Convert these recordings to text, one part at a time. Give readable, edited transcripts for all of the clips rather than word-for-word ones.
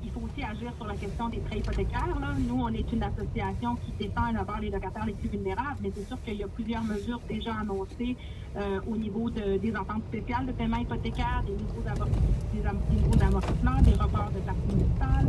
il faut aussi agir sur la question des prêts hypothécaires. Là. Nous, on est une association qui défend d'abord les locataires les plus vulnérables, mais c'est sûr qu'il y a plusieurs mesures déjà annoncées au niveau des ententes spéciales de paiement hypothécaire, des niveaux d'amortissement, des reports de taxes municipales,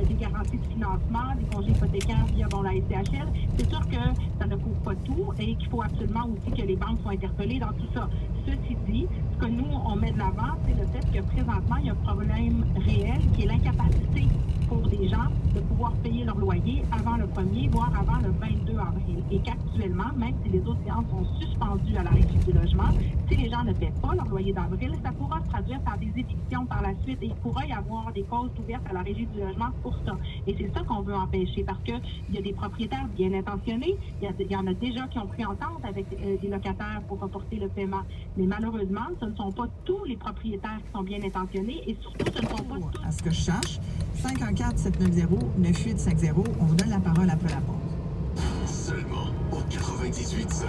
des garanties de financement, des congés hypothécaires via la SCHL. C'est sûr que ça ne couvre pas tout et qu'il faut absolument aussi que les banques soient interpellées dans tout ça. Ceci dit, ce que nous, on met de l'avant, c'est le fait que présentement, il y a un problème réel qui est l'incapacité pour des gens de pouvoir payer leur loyer avant le 1er, voire avant le 22 avril. Et qu'actuellement, même si les autres séances sont suspendues à la Régie du logement, si les gens ne paient pas leur loyer d'avril, ça pourra se traduire par des évictions par la suite et il pourra y avoir des causes ouvertes à la Régie du logement pour ça. Et c'est ça qu'on veut empêcher parce qu'il y a des propriétaires bien intentionnés, il y en a déjà qui ont pris entente avec des locataires pour reporter le paiement. Mais malheureusement, ce ne sont pas tous les propriétaires qui sont bien intentionnés et surtout, ce ne sont pas tous... À ce que je sache, 514-790-9850, on vous donne la parole après la pause. Seulement au 98.5.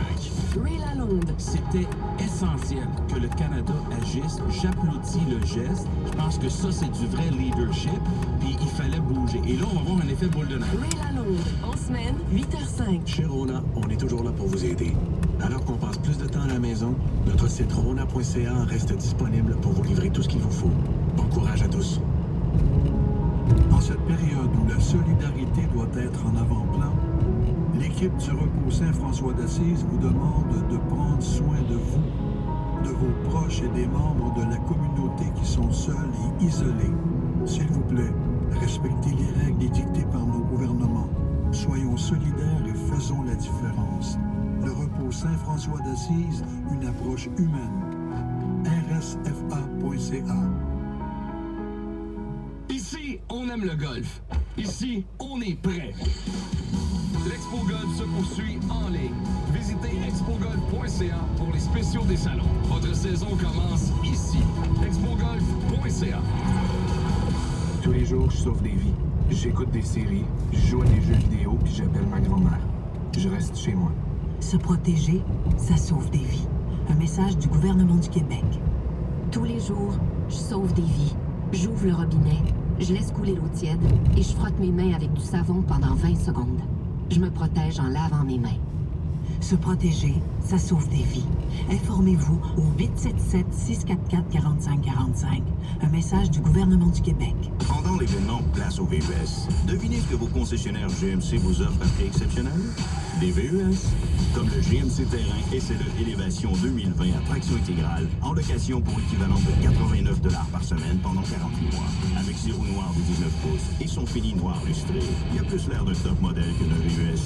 Ray Lalonde. C'était essentiel que le Canada agisse. J'applaudis le geste. Je pense que ça, c'est du vrai leadership. Puis il fallait bouger. Et là, on va avoir un effet boule de neige. Ray Lalonde. En semaine, 8h05. Chez Rona, on est toujours là pour vous aider. Alors qu'on passe plus de temps à la maison, notre site rona.ca reste disponible pour vous livrer tout ce qu'il vous faut. Bon courage à tous. En cette période où la solidarité doit être en avant-plan, l'équipe du Repos Saint-François d'Assise vous demande de prendre soin de vous, de vos proches et des membres de la communauté qui sont seuls et isolés. S'il vous plaît, respectez les règles édictées par nos gouvernements. Soyons solidaires et faisons la différence. Le Repos Saint-François d'Assise, une approche humaine. rsfa.ca. Ici, on aime le golf. Ici, on est prêt. L'Expo Golf se poursuit en ligne. Visitez expogolf.ca pour les spéciaux des salons. Votre saison commence ici. expogolf.ca. Tous les jours, je sauve des vies. J'écoute des séries, je joue à des jeux vidéo, puis j'appelle ma grand-mère. Je reste chez moi. Se protéger, ça sauve des vies. Un message du gouvernement du Québec. Tous les jours, je sauve des vies. J'ouvre le robinet, je laisse couler l'eau tiède et je frotte mes mains avec du savon pendant 20 secondes. Je me protège en lavant mes mains. Se protéger, ça sauve des vies. Informez-vous au 877-644-4545. Un message du gouvernement du Québec. Pendant l'événement Place au VUS, devinez ce que vos concessionnaires GMC vous offrent à prix exceptionnel? Des VUS, comme le GMC Terrain SLE Élévation 2020 à traction intégrale, en location pour l'équivalent de 89 $ par semaine pendant 48 mois. Avec ses roues noires de 19 pouces et son fini noir lustré, il y a plus l'air d'un top modèle que d'un VUS.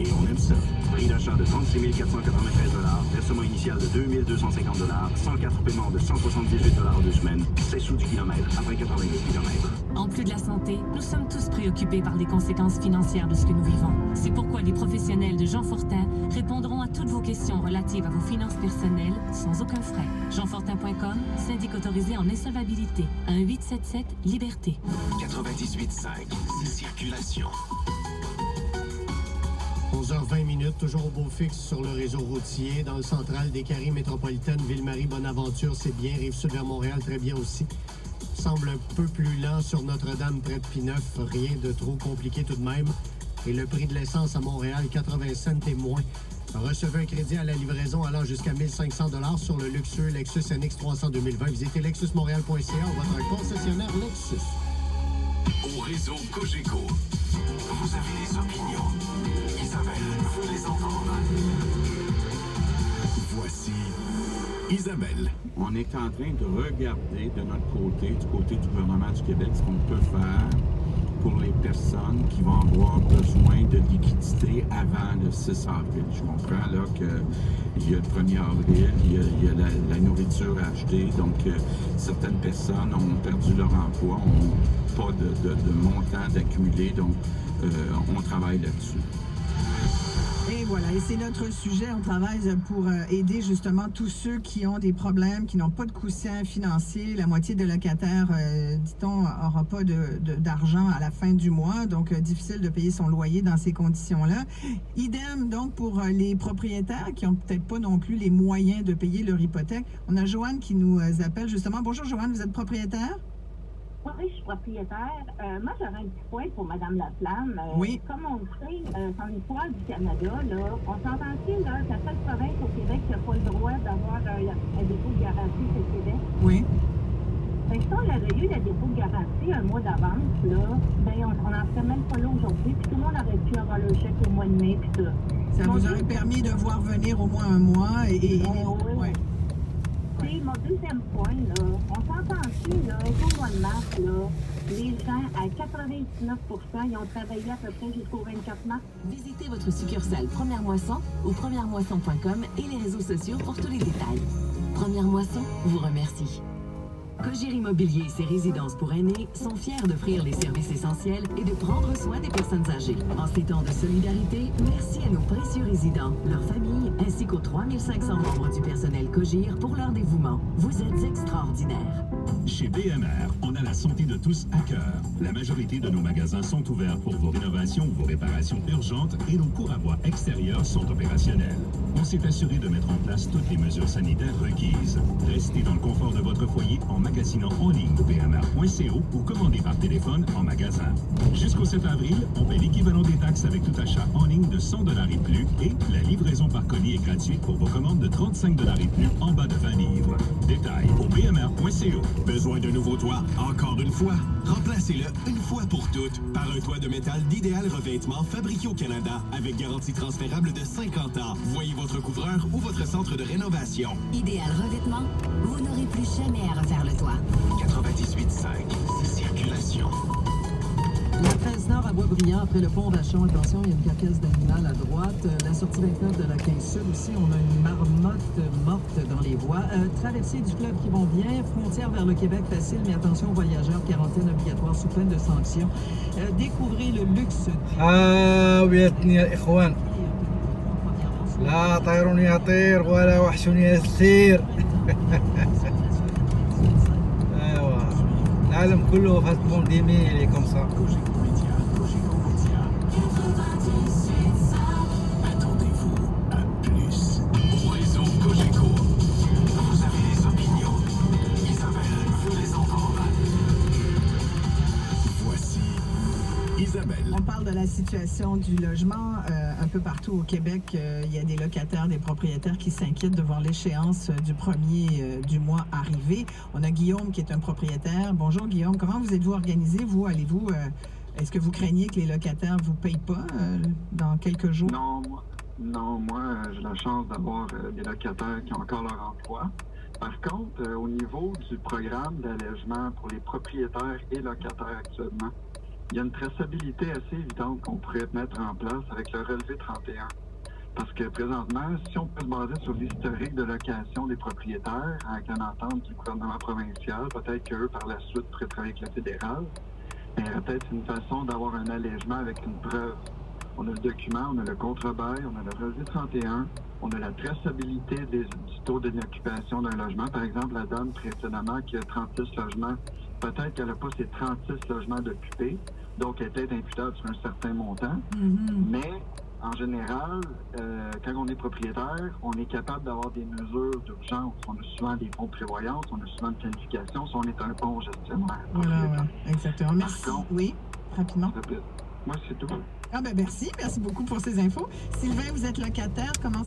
Et on aime ça. Prix d'achat de 36 493 $, versement initial de 2 250 $, 104 paiements de 178 $ en 2 semaines, 16 sous du kilomètre après 80 000 km. En plus de la santé, nous sommes tous préoccupés par les conséquences financières de ce que nous vivons. C'est pourquoi les professionnels de Jean Fortin répondront à toutes vos questions relatives à vos finances personnelles sans aucun frais. jeanfortin.com, syndic autorisé en insolvabilité. 1-877-LIBERTÉ. 98.5, circulation. 11h20, toujours au beau fixe sur le réseau routier. Dans le central des Caries métropolitaines, Ville-Marie, Bonaventure, c'est bien. Rive-Sud vers Montréal, très bien aussi. Semble un peu plus lent sur Notre-Dame, près de Pineuf. Rien de trop compliqué tout de même. Et le prix de l'essence à Montréal, 80 cents et moins. Recevez un crédit à la livraison allant jusqu'à 1 500 $ sur le luxueux Lexus NX 300 2020. Visitez lexusmontréal.ca, votre concessionnaire Lexus. Au réseau Cogeco, vous avez des opinions. Isabelle veut les entendre. Voici Isabelle. On est en train de regarder de notre côté, du côté du gouvernement du Québec, ce qu'on peut faire pour les personnes qui vont avoir besoin de liquidité avant le 6 avril. Je comprends là qu'il y a le 1er avril, il y a la nourriture à acheter, donc certaines personnes ont perdu leur emploi, n'ont pas de montant d'accumuler, donc on travaille là-dessus. Et voilà, et c'est notre sujet. On travaille pour aider justement tous ceux qui ont des problèmes, qui n'ont pas de coussin financier. La moitié des locataires, dit-on, n'aura pas d'argent à la fin du mois, donc difficile de payer son loyer dans ces conditions-là. Idem donc pour les propriétaires qui n'ont peut-être pas non plus les moyens de payer leur hypothèque. On a Joanne qui nous appelle justement. Bonjour Joanne, vous êtes propriétaire? Oui, je suis propriétaire. Moi, j'aurais un petit point pour Mme Laflamme. Oui. Comme on le sait, dans l'histoire du Canada, là, on s'entend-il, là, c'est la seule province au Québec qui n'a pas le droit d'avoir un dépôt de garantie, c'est le Québec. Oui. Fait que si on avait eu le dépôt de garantie un mois d'avance, là, ben on n'en serait même pas là aujourd'hui, puis tout le monde aurait pu avoir le chèque au mois de mai, puis ça. Ça vous aurait permis de voir venir au moins un mois et... Oui. Ouais. Puis mon deuxième point, là, on s'entend-tu, là, au mois de mars, là, les gens, à 99%, ils ont travaillé à peu près jusqu'au 24 mars. Visitez votre succursale Première Moisson ou premièremoisson.com et les réseaux sociaux pour tous les détails. Première Moisson vous remercie. Cogir Immobilier et ses résidences pour aînés sont fiers d'offrir les services essentiels et de prendre soin des personnes âgées. En ces temps de solidarité, merci à nos précieux résidents, leurs familles, ainsi qu'aux 3500 membres du personnel Cogir pour leur dévouement. Vous êtes extraordinaires. Chez BMR, on a la santé de tous à cœur. La majorité de nos magasins sont ouverts pour vos rénovations ou vos réparations urgentes et nos cours à bois extérieurs sont opérationnels. On s'est assuré de mettre en place toutes les mesures sanitaires requises. Restez dans le confort de votre foyer en magasinant en ligne bmr.co ou commandez par téléphone en magasin. Jusqu'au 7 avril, on paie l'équivalent des taxes avec tout achat en ligne de 100 $ et plus et la livraison par colis est gratuite pour vos commandes de 35 $ et plus en bas de 20 livres. Détails au bmr.co. Besoin d'un nouveau toit? Encore une fois? Remplacez-le une fois pour toutes par un toit de métal d'Idéal Revêtement fabriqué au Canada avec garantie transférable de 50 ans. Voyez votre couvreur ou votre centre de rénovation. Idéal Revêtement, vous n'aurez plus jamais à refaire le toit. 98.5, circulation. La 13 Nord à Boisbriand, après le pont Vachon, attention, il y a une carcasse d'animal à droite. La sortie 29 de la 15 Sud aussi, on a une marmotte morte dans les voies. Traversée du fleuve qui vont bien, frontière vers le Québec facile, mais attention aux voyageurs, quarantaine obligatoire sous peine de sanction. Découvrez le luxe. حاويتني يا إخوان لا طير يطير ولا وحش يسير. العالم كله فات بانديمي كوم سا. Attendez-vous à plus. Au réseau Cogeco, vous avez des opinions. Isabelle veut les entendre. Voici Isabelle. On parle de la situation du logement un peu partout au Québec. Il y a des locataires, des propriétaires qui s'inquiètent de voir l'échéance du premier du mois arriver. On a Guillaume qui est un propriétaire. Bonjour Guillaume, comment vous êtes-vous organisé? Vous, allez-vous, est-ce que vous craignez que les locataires ne vous payent pas dans quelques jours? Non, moi, j'ai la chance d'avoir des locataires qui ont encore leur emploi. Par contre, au niveau du programme d'allègement pour les propriétaires et locataires actuellement, il y a une traçabilité assez évidente qu'on pourrait mettre en place avec le relevé 31. Parce que présentement, si on peut se baser sur l'historique de location des propriétaires avec une entente du gouvernement provincial, peut-être qu'eux, par la suite, pourraient travailler avec le fédéral, mais il y aurait peut-être une façon d'avoir un allègement avec une preuve. On a le document, on a le contre-bail, on a le relevé 31, on a la traçabilité du taux d'inoccupation d'un logement. Par exemple, la dame précédemment qui a 36 logements, peut-être qu'elle n'a pas ses 36 logements d'occupés, donc elle est peut-être imputable sur un certain montant. Mais, en général, quand on est propriétaire, on est capable d'avoir des mesures d'urgence. On a souvent des fonds de prévoyance, on a souvent de planification, si on est un bon gestionnaire. Voilà, ouais, exactement. Merci. Contre, oui, rapidement. Moi, c'est tout. Ah ben merci beaucoup pour ces infos. Sylvain, vous êtes locataire, comment